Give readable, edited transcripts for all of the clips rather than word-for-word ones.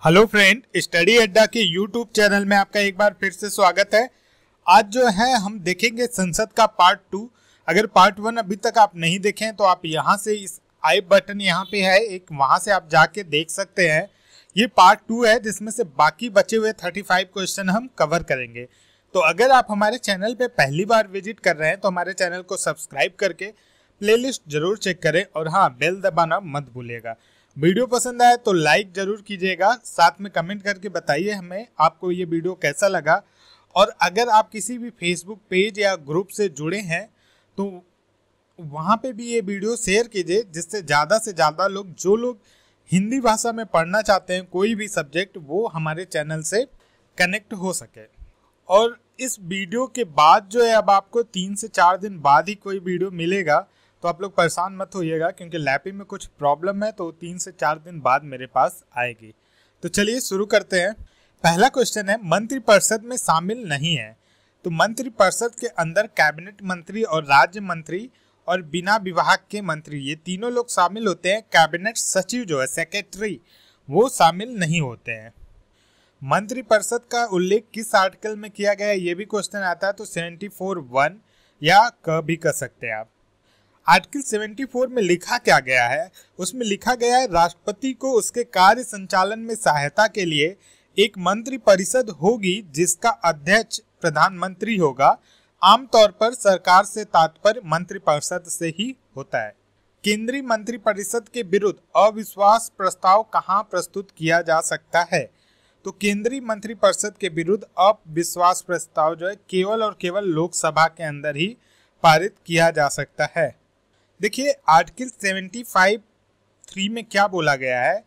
Hello friend, study अड्डा के YouTube channel में आपका एक बार फिर से स्वागत है। आज जो है हम देखेंगे संसद का पार्ट 2। अगर पार्ट 1 अभी तक आप नहीं देखें तो आप यहाँ से इस आई बटन यहाँ पे है एक, वहाँ से आप जाके देख सकते हैं। ये पार्ट 2 है जिसमें से बाकी बचे हुए 35 क्वेश्चन हम कवर करेंगे। तो अगर आप हमारे चैनल पे पहली बार विजिट कर रहे हैं तो हमारे चैनल को सब्सक्राइब करके प्लेलिस्ट जरूर चेक करें और हाँ, बेल दबाना मत भूलिएगा। वीडियो पसंद आए तो लाइक जरूर कीजिएगा, साथ में कमेंट करके बताइए हमें आपको ये वीडियो कैसा लगा। और अगर आप किसी भी फेसबुक पेज या ग्रुप से जुड़े हैं तो वहाँ पे भी ये वीडियो शेयर कीजिए, जिससे ज़्यादा से ज़्यादा लोग, जो लोग हिंदी भाषा में पढ़ना चाहते हैं कोई भी सब्जेक्ट, वो हमारे चैनल से कनेक्ट हो सके। और इस वीडियो के बाद जो है अब आपको 3 से 4 दिन बाद ही कोई वीडियो मिलेगा, तो आप लोग परेशान मत होइएगा क्योंकि लैपिंग में कुछ प्रॉब्लम है, तो 3 से 4 दिन बाद मेरे पास आएगी। तो चलिए शुरू करते हैं। पहला क्वेश्चन है, मंत्रिपरिषद में शामिल नहीं है। तो मंत्रिपरिषद के अंदर कैबिनेट मंत्री और राज्य मंत्री और बिना विभाग के मंत्री, ये तीनों लोग शामिल होते हैं। कैबिनेट सचिव जो है, सेक्रेटरी, वो शामिल नहीं होते हैं। मंत्रिपरिषद का उल्लेख किस आर्टिकल में किया गया है, ये भी क्वेश्चन आता है। तो 74(1) या क भी कर सकते हैं आप। आर्टिकल 74 में लिखा क्या गया है, उसमें लिखा गया है राष्ट्रपति को उसके कार्य संचालन में सहायता के लिए एक मंत्री परिषद होगी जिसका अध्यक्ष प्रधानमंत्री होगा। आमतौर पर सरकार से तात्पर्य मंत्रिपरिषद से ही होता है। केंद्रीय मंत्रिपरिषद के विरुद्ध अविश्वास प्रस्ताव कहां प्रस्तुत किया जा सकता है। तो केंद्रीय मंत्रिपरिषद के विरुद्ध अविश्वास प्रस्ताव जो है केवल और केवल लोकसभा के अंदर ही पारित किया जा सकता है। देखिए आर्टिकल 75(3) में क्या बोला गया है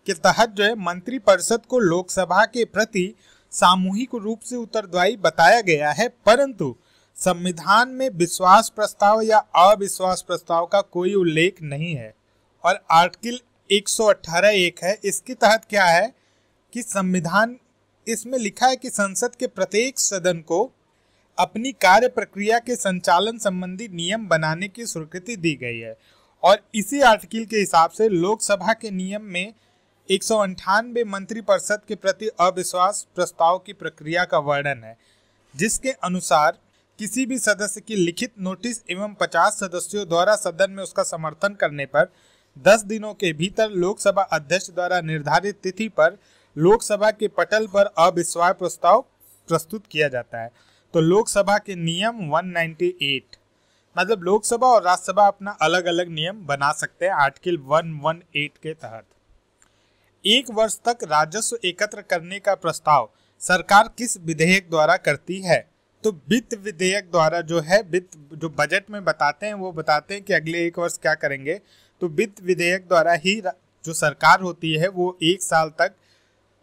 कि तहत जो है मंत्रिपरिषद को लोकसभा के प्रति सामूहिक रूप से उत्तरदायी बताया गया है, परंतु संविधान में विश्वास प्रस्ताव या अविश्वास प्रस्ताव का कोई उल्लेख नहीं है। और आर्टिकल 118(1) है, इसके तहत क्या है कि संविधान, इसमें लिखा है कि संसद के प्रत्येक सदन को अपनी कार्य प्रक्रिया के संचालन संबंधी नियम बनाने की स्वीकृति दी गई है। और इसी आर्टिकल के हिसाब से लोकसभा के नियम में 198 मंत्रिपरिषद के प्रति अविश्वास प्रस्ताव की प्रक्रिया का वर्णन है, जिसके अनुसार किसी भी सदस्य की लिखित नोटिस एवं 50 सदस्यों द्वारा सदन में उसका समर्थन करने पर 10 दिनों के भीतर लोकसभा अध्यक्ष द्वारा निर्धारित तिथि पर लोकसभा के पटल पर अविश्वास प्रस्ताव प्रस्तुत किया जाता है। तो लोकसभा के नियम 198, मतलब लोकसभा और राज्यसभा अपना अलग अलग नियम बना सकते हैं आर्टिकल 118 के तहत। 1 वर्ष तक राजस्व एकत्र करने का प्रस्ताव सरकार किस विधेयक द्वारा करती है। तो वित्त विधेयक द्वारा जो है, वित्त जो बजट में बताते हैं वो बताते हैं कि अगले 1 वर्ष क्या करेंगे। तो वित्त विधेयक द्वारा ही जो सरकार होती है वो 1 साल तक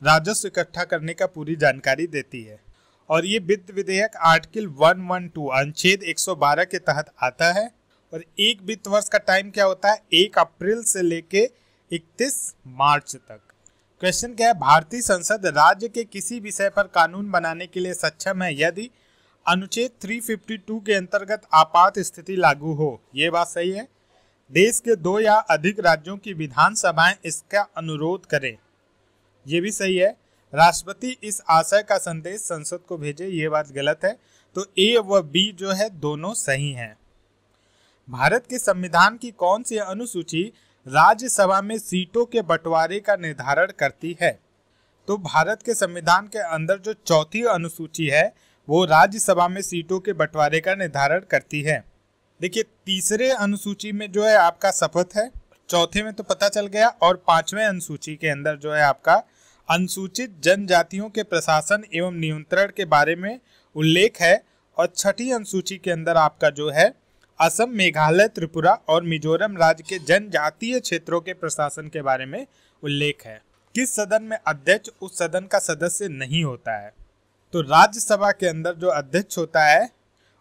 राजस्व इकट्ठा करने का पूरी जानकारी देती है। और ये वित्त विधेयक आर्टिकल 112 अनुच्छेद 112 के तहत आता है। और एक वित्त वर्ष का टाइम क्या होता है, 1 अप्रैल से लेके 31 मार्च तक। क्वेश्चन क्या है, भारतीय संसद राज्य के किसी विषय पर कानून बनाने के लिए सक्षम है यदि अनुच्छेद 352 के अंतर्गत आपात स्थिति लागू हो। ये बात सही है। देश के 2 या अधिक राज्यों की विधानसभाएं इसका अनुरोध करें। ये भी सही है। राष्ट्रपति इस आशय का संदेश संसद को भेजे, ये बात गलत है। तो ए व बी जो है दोनों सही हैं। भारत के संविधान की कौन सी अनुसूची राज्यसभा में सीटों के बंटवारे का निर्धारण करती है। तो भारत के संविधान के अंदर जो 4थी अनुसूची है वो राज्यसभा में सीटों के बंटवारे का निर्धारण करती है। देखिए 3रे अनुसूची में जो है आपका शपथ है, 4थे में तो पता चल गया, और 5वें अनुसूची के अंदर जो है आपका अनुसूचित जनजातियों के प्रशासन एवं नियंत्रण के बारे में उल्लेख है। और 6ठी अनुसूची के अंदर आपका जो है असम, मेघालय, त्रिपुरा और मिजोरम राज्य के जनजातीय क्षेत्रों के प्रशासन के बारे में उल्लेख है। किस सदन में अध्यक्ष उस सदन का सदस्य नहीं होता है। तो राज्यसभा के अंदर जो अध्यक्ष होता है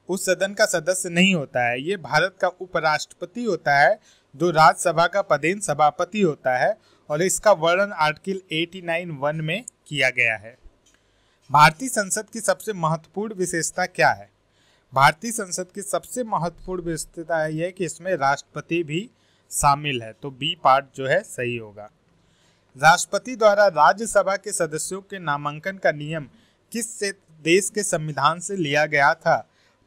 उस सदन का सदस्य नहीं होता है। ये भारत का उपराष्ट्रपति होता है जो राज्यसभा का पदेन सभापति होता है। और इसका वर्णन आर्टिकल 89(1) में किया गया है। भारतीय संसद की सबसे महत्वपूर्ण विशेषता क्या है। भारतीय संसद की सबसे महत्वपूर्ण विशेषता यह है कि इसमें राष्ट्रपति भी शामिल है। तो बी पार्ट जो है सही होगा। राष्ट्रपति द्वारा राज्यसभा के सदस्यों के नामांकन का नियम किस से देश के संविधान से लिया गया था?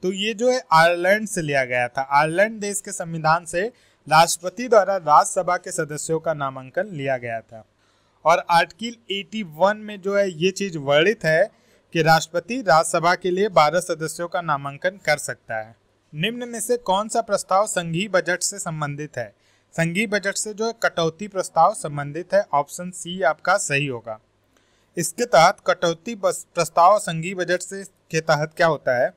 तो ये जो है आयरलैंड से लिया गया था। आयरलैंड देश के संविधान से राष्ट्रपति द्वारा राज्यसभा के सदस्यों का नामांकन लिया गया था। और आर्टिकल 81 में जो है ये चीज वर्णित है कि राष्ट्रपति राज्यसभा के लिए 12 सदस्यों का नामांकन कर सकता है। निम्न में से कौन सा प्रस्ताव संघीय बजट से संबंधित है? संघीय बजट से जो है कटौती प्रस्ताव संबंधित है। ऑप्शन सी आपका सही होगा। इसके तहत कटौती प्रस्ताव संघीय बजट से के तहत क्या होता है?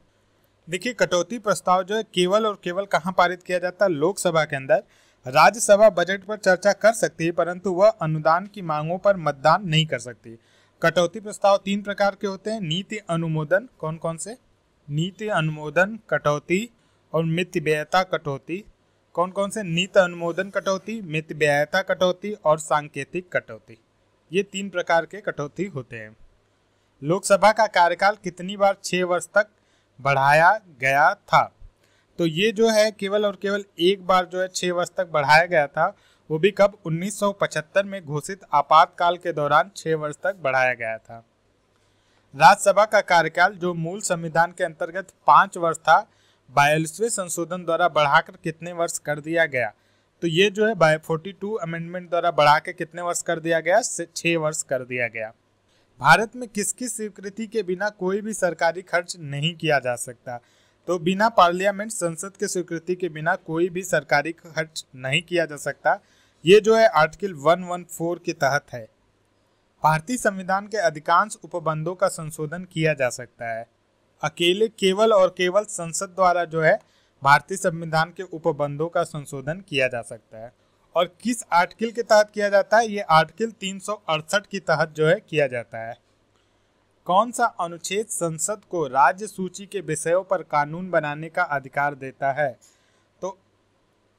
देखिए, कटौती प्रस्ताव जो है केवल और केवल कहाँ पारित किया जाता है? लोकसभा के अंदर। राज्यसभा बजट पर चर्चा कर सकती है परंतु वह अनुदान की मांगों पर मतदान नहीं कर सकती। कटौती प्रस्ताव 3 प्रकार के होते हैं। नीति अनुमोदन, कौन कौन से? नीति अनुमोदन कटौती और मितव्ययता कटौती। कौन कौन से? नीति अनुमोदन कटौती, मितव्ययता कटौती और सांकेतिक कटौती। ये 3 प्रकार के कटौती होते हैं। लोकसभा का कार्यकाल कितनी बार 6 वर्ष तक बढ़ाया गया था? तो ये जो है केवल और केवल एक बार जो है 6 वर्ष तक बढ़ाया गया था। वो भी कब? 1975 में घोषित आपातकाल के दौरान 6 वर्ष तक बढ़ाया गया था। राज्यसभा का कार्यकाल जो मूल संविधान के अंतर्गत 5 वर्ष था, 42वें संशोधन द्वारा बढ़ाकर कितने वर्ष कर दिया गया? तो ये जो है 42 अमेंडमेंट द्वारा बढ़ा के कितने वर्ष कर दिया गया? 6 वर्ष कर दिया गया। भारत में किसकी स्वीकृति के बिना कोई भी सरकारी खर्च नहीं किया जा सकता? तो बिना पार्लियामेंट संसद के स्वीकृति के बिना कोई भी सरकारी खर्च नहीं किया जा सकता। ये जो है आर्टिकल 114 के तहत है। भारतीय संविधान के अधिकांश उपबंधों का संशोधन किया जा सकता है। अकेले केवल और केवल संसद द्वारा जो है भारतीय संविधान के उपबंधों का संशोधन किया जा सकता है। और किस आर्टिकल के तहत किया जाता है? ये आर्टिकल 368 के तहत जो है किया जाता है। कौन सा अनुच्छेद संसद को राज्य सूची के विषयों पर कानून बनाने का अधिकार देता है? तो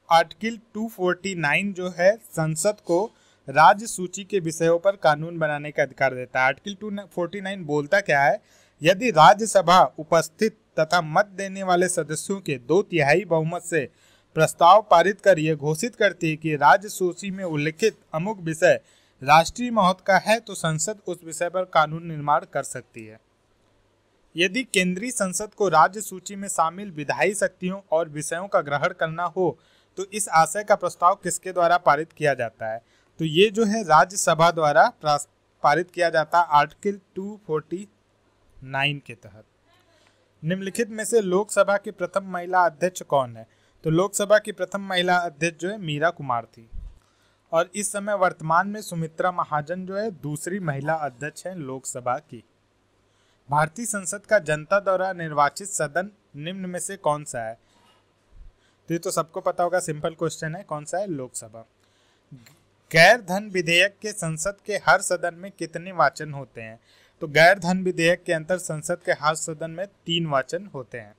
आर्टिकल 249 जो है संसद को राज्य सूची के विषयों पर कानून बनाने का अधिकार देता है। आर्टिकल 249 बोलता क्या है? यदि राज्यसभा उपस्थित तथा मत देने वाले सदस्यों के 2/3 बहुमत से प्रस्ताव पारित कर यह घोषित करती है कि राज्य सूची में उल्लिखित अमुक विषय राष्ट्रीय महत्व का है तो संसद उस विषय पर कानून निर्माण कर सकती है। यदि केंद्रीय संसद को राज्य सूची में शामिल विधायी शक्तियों और विषयों का ग्रहण करना हो तो इस आशय का प्रस्ताव किसके द्वारा पारित किया जाता है? तो ये जो है राज्यसभा द्वारा पारित किया जाता है आर्टिकल 249 के तहत। निम्नलिखित में से लोकसभा की प्रथम महिला अध्यक्ष कौन है? तो लोकसभा की प्रथम महिला अध्यक्ष जो है मीरा कुमार थी। और इस समय वर्तमान में सुमित्रा महाजन जो है दूसरी महिला अध्यक्ष है लोकसभा की। भारतीय संसद का जनता द्वारा निर्वाचित सदन निम्न में से कौन सा है? तो ये तो सबको पता होगा, सिंपल क्वेश्चन है। कौन सा है? लोकसभा। गैर धन विधेयक के संसद के हर सदन में कितने वाचन होते हैं? तो गैर धन विधेयक के अंतर संसद के हर सदन में 3 वाचन होते हैं।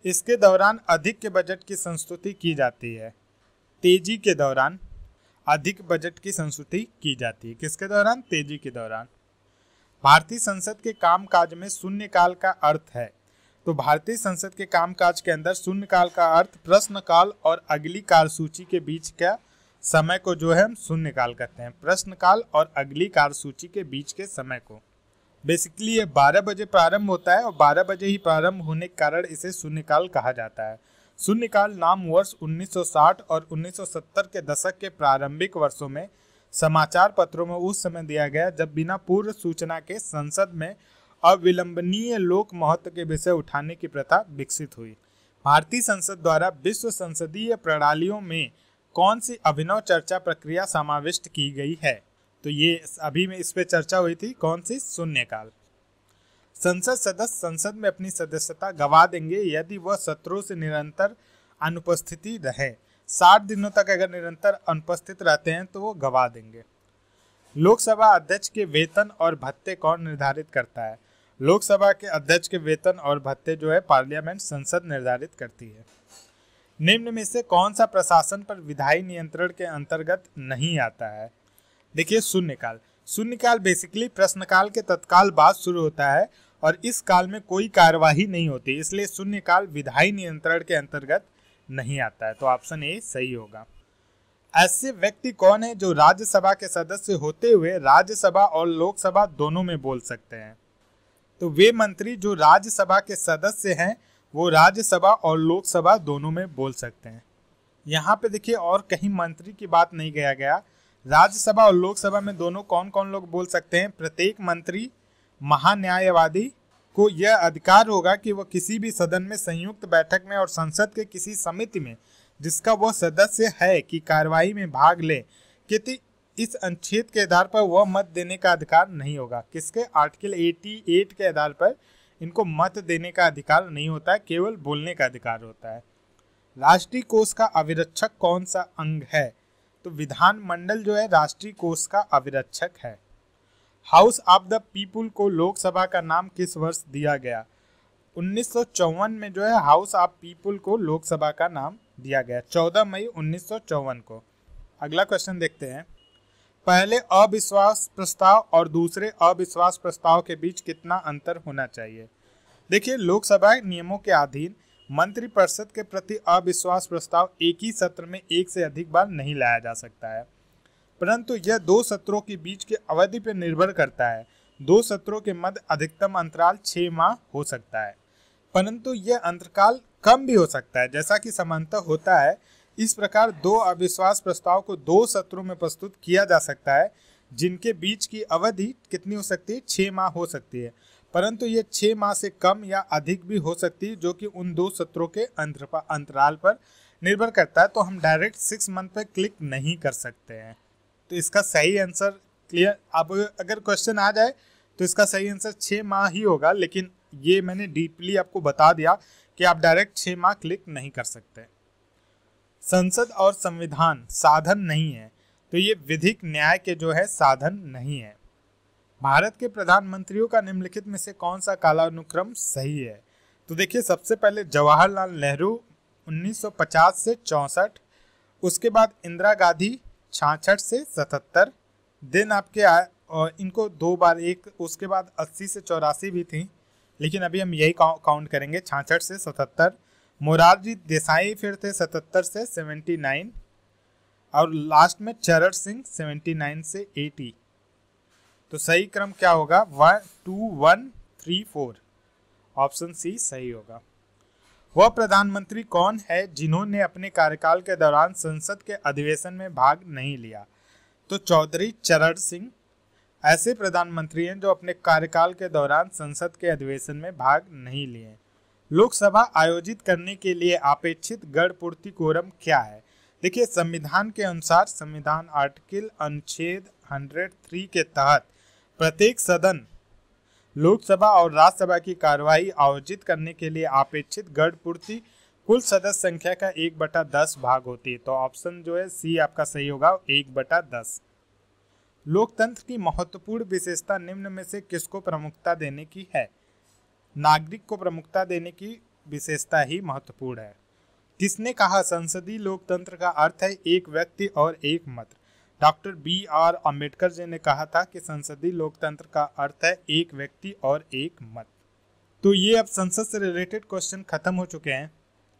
इसके दौरान अधिक के बजट की संस्तुति की जाती है। तेजी के दौरान अधिक बजट की संस्तुति की जाती है। किसके दौरान? तेजी के दौरान। भारतीय संसद के कामकाज में शून्यकाल का अर्थ है। तो भारतीय संसद के कामकाज के अंदर शून्यकाल का अर्थ प्रश्नकाल और अगली कार्यसूची के बीच का समय को जो है हम शून्यकाल कहते हैं। प्रश्नकाल और अगली कार्यसूची के बीच के समय को बेसिकली ये 12 बजे प्रारंभ होता है और 12 बजे ही प्रारंभ होने के कारण इसे शून्यकाल कहा जाता है। शून्यकाल नाम वर्ष 1960 और 1970 के दशक के प्रारंभिक वर्षों में समाचार पत्रों में उस समय दिया गया जब बिना पूर्व सूचना के संसद में अविलंबनीय लोक महत्व के विषय उठाने की प्रथा विकसित हुई। भारतीय संसद द्वारा विश्व संसदीय प्रणालियों में कौन सी अभिनव चर्चा प्रक्रिया समाविष्ट की गई है? तो ये अभी में इस पे चर्चा हुई थी। कौन सी? शून्यकाल। संसद सदस्य संसद में अपनी सदस्यता गवा देंगे यदि वह सत्रों से निरंतर अनुपस्थिति रहे। 60 दिनों तक अगर निरंतर अनुपस्थित रहते हैं तो वो गवा देंगे। लोकसभा अध्यक्ष के वेतन और भत्ते कौन निर्धारित करता है? लोकसभा के अध्यक्ष के वेतन और भत्ते जो है पार्लियामेंट संसद निर्धारित करती है। निम्न में से कौन सा प्रशासन पर विधायी नियंत्रण के अंतर्गत नहीं आता है? देखिए, शून्यकाल। शून्यकाल बेसिकली प्रश्नकाल के तत्काल बाद शुरू होता है और इस काल में कोई कार्यवाही नहीं होती, इसलिए शून्यकाल विधायी नियंत्रण के अंतर्गत नहीं आता है। तो ऑप्शन ए सही होगा। ऐसे व्यक्ति कौन है जो राज्यसभा के सदस्य होते हुए राज्यसभा और लोकसभा दोनों में बोल सकते हैं? तो वे मंत्री जो राज्यसभा के सदस्य हैं वो राज्यसभा और लोकसभा दोनों में बोल सकते हैं। यहाँ पे देखिए और कहीं मंत्री की बात नहीं किया गया। राज्यसभा और लोकसभा में दोनों कौन कौन लोग बोल सकते हैं? प्रत्येक मंत्री महान्यायवादी को यह अधिकार होगा कि वह किसी भी सदन में संयुक्त बैठक में और संसद के किसी समिति में जिसका वह सदस्य है की कार्यवाही में भाग ले, कि इस अनुच्छेद के आधार पर वह मत देने का अधिकार नहीं होगा। किसके? आर्टिकल 88 के आधार पर इनको मत देने का अधिकार नहीं होता है, केवल बोलने का अधिकार होता है। राष्ट्रीय कोष का अभिरक्षक कौन सा अंग है? तो विधानमंडल जो है राष्ट्रीय कोष का अभिरक्षक है। हाउस ऑफ द पीपुल को लोकसभा का नाम किस वर्ष दिया गया? 1954 में जो है हाउस ऑफ पीपुल को लोकसभा का नाम दिया गया, 14 मई 1954 को। अगला क्वेश्चन देखते हैं। पहले अविश्वास प्रस्ताव और दूसरे अविश्वास प्रस्ताव के बीच कितना अंतर होना चाहिए? देखिए, लोकसभा नियमों के अधीन मंत्रिपरिषद के प्रति अविश्वास प्रस्ताव एक ही सत्र में एक से अधिक बार नहीं लाया जा सकता है, परंतु यह 2 सत्रों के बीच की अवधि पर निर्भर करता है। 2 सत्रों के मध्य अधिकतम अंतराल 6 माह हो सकता है, परंतु यह अंतराल कम भी हो सकता है, जैसा कि सामान्यतः होता है। इस प्रकार 2 अविश्वास प्रस्ताव को 2 सत्रों में प्रस्तुत किया जा सकता है, जिनके बीच की अवधि कितनी हो सकती है? 6 माह हो सकती है, परंतु ये 6 माह से कम या अधिक भी हो सकती है, जो कि उन 2 सत्रों के अंतराल पर निर्भर करता है। तो हम डायरेक्ट 6 मंथ पर क्लिक नहीं कर सकते हैं। तो इसका सही आंसर क्लियर। अब अगर क्वेश्चन आ जाए तो इसका सही आंसर 6 माह ही होगा, लेकिन ये मैंने डीपली आपको बता दिया कि आप डायरेक्ट 6 माह क्लिक नहीं कर सकते। संसद और संविधान साधन नहीं है, तो ये विधिक न्याय के जो है साधन नहीं है। भारत के प्रधानमंत्रियों का निम्नलिखित में से कौन सा कालानुक्रम सही है? तो देखिए, सबसे पहले जवाहरलाल नेहरू 1950 से 64, उसके बाद इंदिरा गांधी 66 से 77, दिन आपके और इनको 2 बार, एक उसके बाद 80 से 84 भी थी, लेकिन अभी हम यही काउंट करेंगे 66 से 77। मोरारजी देसाई फिर थे 77 से 79, और लास्ट में चरण सिंह 79 से 80। तो सही क्रम क्या होगा? 1 2 1 3 4, ऑप्शन सी सही होगा। वह प्रधानमंत्री कौन है जिन्होंने अपने कार्यकाल के दौरान संसद के अधिवेशन में भाग नहीं लिया? तो चौधरी चरण सिंह ऐसे प्रधानमंत्री हैं जो अपने कार्यकाल के दौरान संसद के अधिवेशन में भाग नहीं लिए। लोकसभा आयोजित करने के लिए अपेक्षित गण पूर्ति कोरम क्या है? देखिए, संविधान के अनुसार संविधान आर्टिकल अनुच्छेद 103 के तहत प्रत्येक सदन लोकसभा और राज्यसभा की कार्यवाही आयोजित करने के लिए अपेक्षित गण पूर्ति कुल सदस्य संख्या का 1/10 भाग होती है। तो ऑप्शन जो है सी आपका सही होगा, 1/10। लोकतंत्र की महत्वपूर्ण विशेषता निम्न में से किसको प्रमुखता देने की है? नागरिक को प्रमुखता देने की विशेषता ही महत्वपूर्ण है। किसने कहा संसदीय लोकतंत्र का अर्थ है एक व्यक्ति और एक मत? डॉक्टर BR अम्बेडकर जी ने कहा था कि संसदीय लोकतंत्र का अर्थ है एक व्यक्ति और एक मत। तो ये अब संसद से रिलेटेड क्वेश्चन खत्म हो चुके हैं।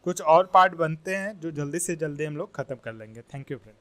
कुछ और पार्ट बनते हैं जो जल्दी से जल्दी हम लोग खत्म कर लेंगे। Thank you friend.